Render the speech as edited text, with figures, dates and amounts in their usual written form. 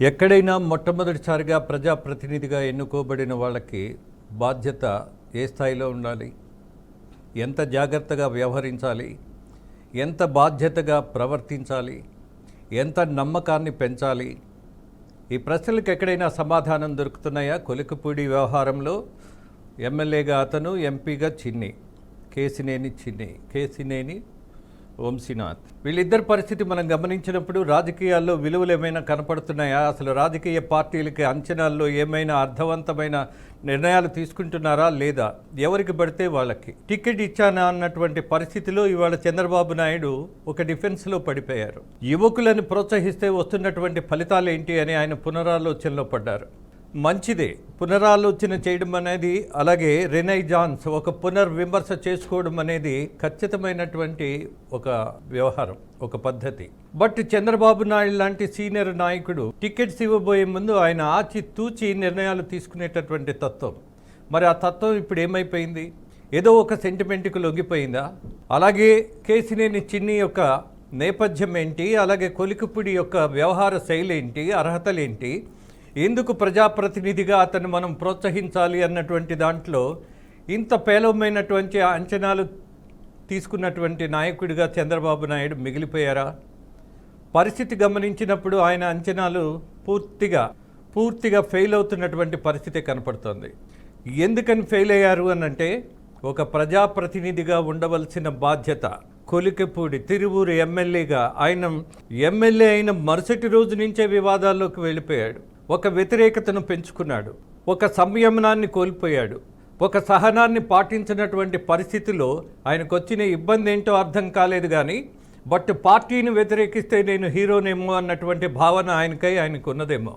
ఎక్కడైనా మొట్టమొదటిసారిగా ప్రజాప్రతినిధిగా ఎన్నుకోబడిన వాళ్ళకి బాధ్యత ఏ స్థాయిలో ఉండాలి, ఎంత జాగ్రత్తగా వ్యవహరించాలి, ఎంత బాధ్యతగా ప్రవర్తించాలి, ఎంత నమ్మకాన్ని పెంచాలి, ఈ ప్రశ్నలకు ఎక్కడైనా సమాధానం దొరుకుతున్నాయా? కొలికపూడి వ్యవహారంలో ఎమ్మెల్యేగా అతను, ఎంపీగా కేసినేని వంశీనాథ్, వీళ్ళిద్దరి పరిస్థితి మనం గమనించినప్పుడు రాజకీయాల్లో విలువలు ఏమైనా కనపడుతున్నాయా? అసలు రాజకీయ పార్టీలకి అంచనాల్లో ఏమైనా అర్థవంతమైన నిర్ణయాలు తీసుకుంటున్నారా లేదా? ఎవరికి పడితే వాళ్ళకి టికెట్ ఇచ్చానా అన్నటువంటి పరిస్థితిలో ఇవాళ చంద్రబాబు నాయుడు ఒక డిఫెన్స్లో పడిపోయారు. యువకులను ప్రోత్సహిస్తే వస్తున్నటువంటి ఫలితాలు ఏంటి అని ఆయన పునరాలోచనలో పడ్డారు. మంచిదే, పునరాలోచన చేయడం అనేది, అలాగే రెనైజాన్స్, ఒక పునర్విమర్శ చేసుకోవడం అనేది ఖచ్చితమైనటువంటి ఒక వ్యవహారం, ఒక పద్ధతి. బట్ చంద్రబాబు నాయుడు లాంటి సీనియర్ నాయకుడు టికెట్స్ ఇవ్వబోయే ముందు ఆయన ఆచితూచి నిర్ణయాలు తీసుకునేటటువంటి తత్వం, మరి ఆ తత్వం ఇప్పుడు ఏమైపోయింది? ఏదో ఒక సెంటిమెంట్కి లొంగిపోయిందా? అలాగే కేసినేని చిన్ని యొక్క నేపథ్యం ఏంటి, అలాగే కొలికపూడి యొక్క వ్యవహార శైలి ఏంటి, అర్హతలేంటి, ఎందుకు ప్రజాప్రతినిధిగా అతను మనం ప్రోత్సహించాలి అన్నటువంటి దాంట్లో ఇంత పేలవమైనటువంటి అంచనాలు తీసుకున్నటువంటి నాయకుడిగా చంద్రబాబు నాయుడు మిగిలిపోయారా? పరిస్థితి గమనించినప్పుడు ఆయన అంచనాలు పూర్తిగా ఫెయిల్ అవుతున్నటువంటి పరిస్థితి కనపడుతోంది. ఎందుకని ఫెయిల్ అయ్యారు అనంటే, ఒక ప్రజాప్రతినిధిగా ఉండవలసిన బాధ్యత, కొలికపూడి తిరువూరు ఎమ్మెల్యేగా ఆయన ఎమ్మెల్యే అయిన మరుసటి రోజు నుంచే వివాదాల్లోకి వెళ్ళిపోయాడు. ఒక వ్యతిరేకతను పెంచుకున్నాడు, ఒక సంయమనాన్ని కోల్పోయాడు, ఒక సహనాన్ని పాటించినటువంటి పరిస్థితిలో ఆయనకు వచ్చిన ఇబ్బంది ఏంటో అర్థం కాలేదు. కానీ బట్ పార్టీని వ్యతిరేకిస్తే నేను హీరోనేమో అన్నటువంటి భావన ఆయనకు ఉన్నదేమో.